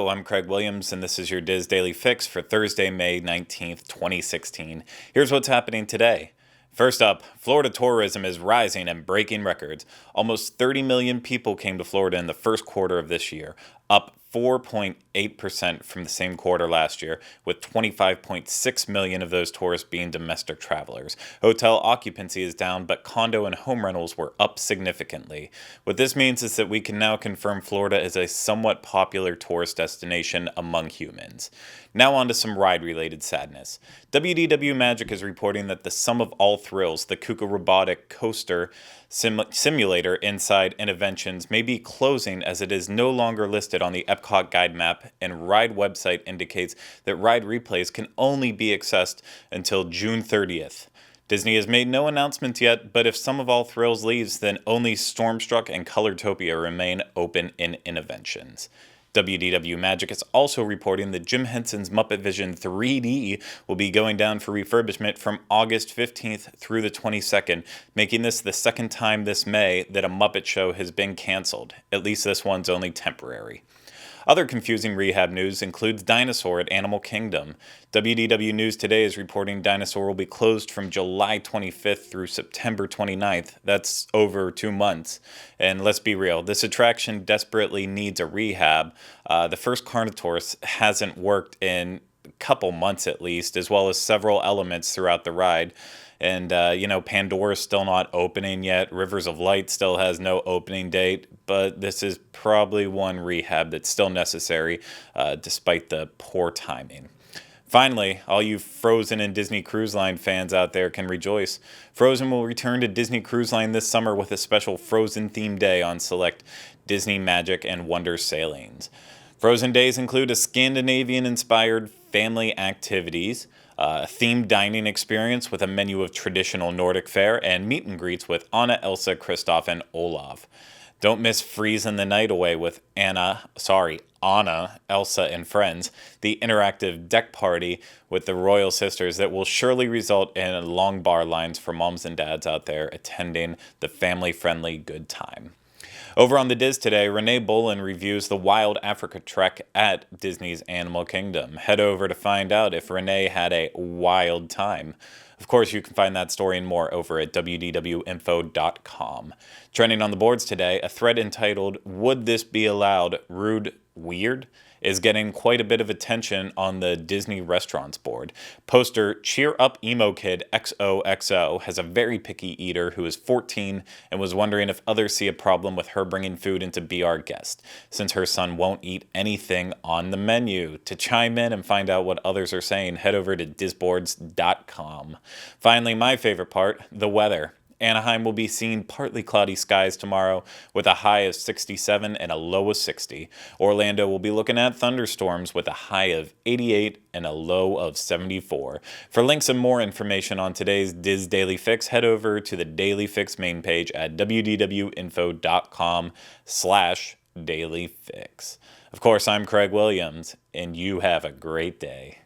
I'm Craig Williams, and this is your DIS Daily Fix for Thursday, May 19th, 2016. Here's what's happening today. First up, Florida tourism is rising and breaking records. Almost 30 million people came to Florida in the first quarter of this year, up 4.8% from the same quarter last year, with 25.6 million of those tourists being domestic travelers. Hotel occupancy is down, but condo and home rentals were up significantly. What this means is that we can now confirm Florida is a somewhat popular tourist destination among humans. Now on to some ride-related sadness. WDW Magic is reporting that the Sum of All Thrills, the KUKA robotic coaster simulator inside Innoventions, may be closing as it is no longer listed on the Epcot guide map, and Ride website indicates that ride replays can only be accessed until June 30th. Disney has made no announcements yet, but if Sum of All Thrills leaves, then only Stormstruck and Colortopia remain open in Innoventions. WDW Magic is also reporting that Jim Henson's Muppet Vision 3D will be going down for refurbishment from August 15th through the 22nd, making this the second time this May that a Muppet show has been canceled. At least this one's only temporary. Other confusing rehab news includes Dinosaur at Animal Kingdom. WDW News Today is reporting Dinosaur will be closed from July 25th through September 29th. That's over 2 months. And let's be real, this attraction desperately needs a rehab. The first Carnotaurus hasn't worked in a couple months at least, as well as several elements throughout the ride. And, Pandora's still not opening yet. Rivers of Light still has no opening date. But this is probably one rehab that's still necessary, despite the poor timing. Finally, all you Frozen and Disney Cruise Line fans out there can rejoice. Frozen will return to Disney Cruise Line this summer with a special Frozen-themed day on select Disney Magic and Wonder sailings. Frozen days include a Scandinavian-inspired family activities, a themed dining experience with a menu of traditional Nordic fare, and meet and greets with Anna, Elsa, Kristoff, and Olaf. Don't miss Freezing the Night Away with Anna, Elsa, and friends, the interactive deck party with the Royal Sisters that will surely result in long bar lines for moms and dads out there attending the family-friendly good time. Over on the Diz today, Renee Bolin reviews the Wild Africa Trek at Disney's Animal Kingdom. Head over to find out if Renee had a wild time. Of course, you can find that story and more over at wdwinfo.com. Trending on the boards today, a thread entitled, "Would This Be Allowed? Rude? Weird?" is getting quite a bit of attention on the Disney Restaurants board. Poster Cheer Up Emo Kid XOXO has a very picky eater who is 14 and was wondering if others see a problem with her bringing food in to be our guest, since her son won't eat anything on the menu. To chime in and find out what others are saying, head over to disboards.com. Finally, my favorite part, the weather. Anaheim will be seeing partly cloudy skies tomorrow with a high of 67 and a low of 60. Orlando will be looking at thunderstorms with a high of 88 and a low of 74. For links and more information on today's DIS Daily Fix, head over to the Daily Fix main page at www.info.com/dailyfix. Of course, I'm Craig Williams, and you have a great day.